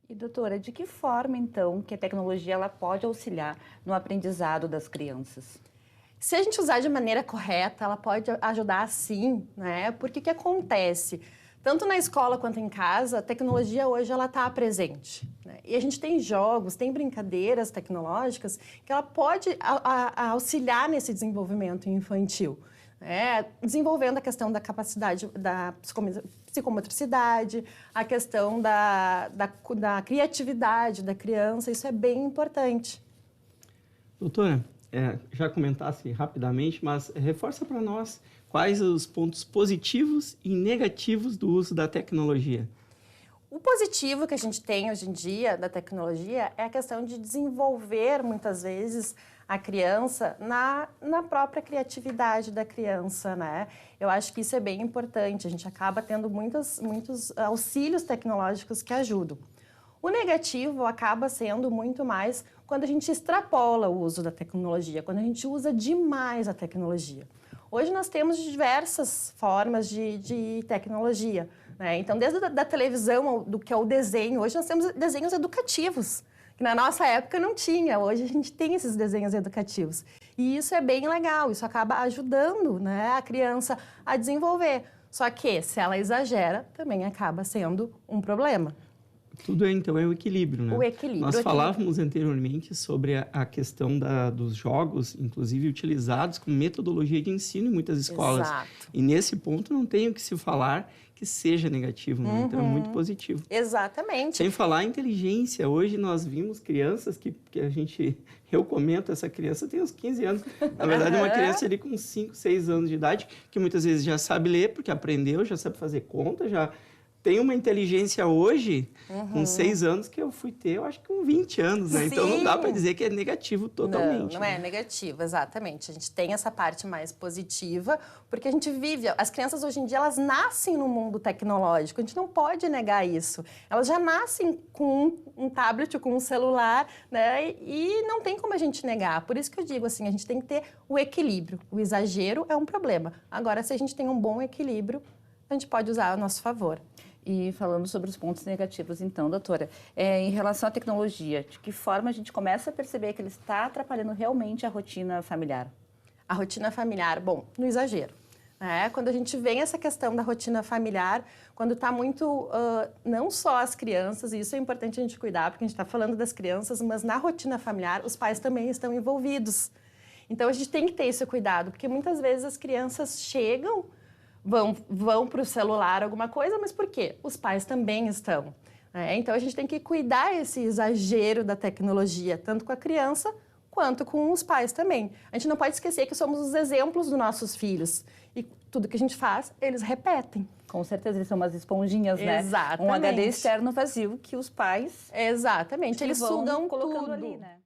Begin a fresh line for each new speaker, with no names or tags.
E doutora, de que forma então que a tecnologia ela pode auxiliar no aprendizado das crianças?
Se a gente usar de maneira correta, ela pode ajudar sim, né? Porque o que acontece? Tanto na escola quanto em casa, a tecnologia hoje ela está presente, né? E a gente tem jogos, tem brincadeiras tecnológicas que ela pode auxiliar nesse desenvolvimento infantil, né? Desenvolvendo a questão da capacidade da psicomotricidade, a questão da criatividade da criança, isso é bem importante.
Doutora, já comentasse rapidamente, mas reforça para nós quais os pontos positivos e negativos do uso da tecnologia.
O positivo que a gente tem hoje em dia da tecnologia é a questão de desenvolver, muitas vezes, a criança na própria criatividade da criança, né? Eu acho que isso é bem importante, a gente acaba tendo muitos auxílios tecnológicos que ajudam. O negativo acaba sendo muito mais quando a gente extrapola o uso da tecnologia, quando a gente usa demais a tecnologia. Hoje nós temos diversas formas de tecnologia, né? Então, desde da televisão, do que é o desenho, hoje nós temos desenhos educativos, que na nossa época não tinha, hoje a gente tem esses desenhos educativos. E isso é bem legal, isso acaba ajudando, né, a criança a desenvolver. Só que, se ela exagera, também acaba sendo um problema.
Tudo então é o equilíbrio, né?
O equilíbrio.
Nós falávamos anteriormente sobre a questão dos jogos, inclusive utilizados como metodologia de ensino em muitas escolas.
Exato.
E nesse ponto não tem o que se falar que seja negativo, né? Então é muito positivo.
Exatamente.
Sem falar em inteligência, hoje nós vimos crianças eu comento, essa criança tem uns 15 anos, na verdade é uma criança ali com 5, 6 anos de idade, que muitas vezes já sabe ler, porque aprendeu, já sabe fazer conta, já tem uma inteligência hoje, com 6 anos, que eu fui ter, eu acho que com 20 anos, né?
Sim.
Então não dá para dizer que é negativo totalmente.
Não é negativo, exatamente. A gente tem essa parte mais positiva, porque a gente vive... As crianças hoje em dia, elas nascem no mundo tecnológico, a gente não pode negar isso. Elas já nascem com um tablet ou com um celular, né? E não tem como a gente negar. Por isso que eu digo assim, a gente tem que ter o equilíbrio. O exagero é um problema. Agora, se a gente tem um bom equilíbrio, a gente pode usar a nosso favor.
E falando sobre os pontos negativos, então, doutora, em relação à tecnologia, de que forma a gente começa a perceber que ele está atrapalhando realmente a rotina familiar?
A rotina familiar, bom, no exagero. Quando a gente vê essa questão da rotina familiar, quando está muito, não só as crianças, e isso é importante a gente cuidar, porque a gente está falando das crianças, mas na rotina familiar os pais também estão envolvidos. Então a gente tem que ter esse cuidado, porque muitas vezes as crianças chegam, vão para o celular alguma coisa, mas por quê? Os pais também estão. Então, a gente tem que cuidar esse exagero da tecnologia, tanto com a criança quanto com os pais também. A gente não pode esquecer que somos os exemplos dos nossos filhos. E tudo que a gente faz, eles repetem.
Com certeza, eles são umas esponjinhas, né?
Exatamente.
Um HD externo vazio que os pais...
Exatamente, eles
vão
sugam
colocando
tudo.
ali, né?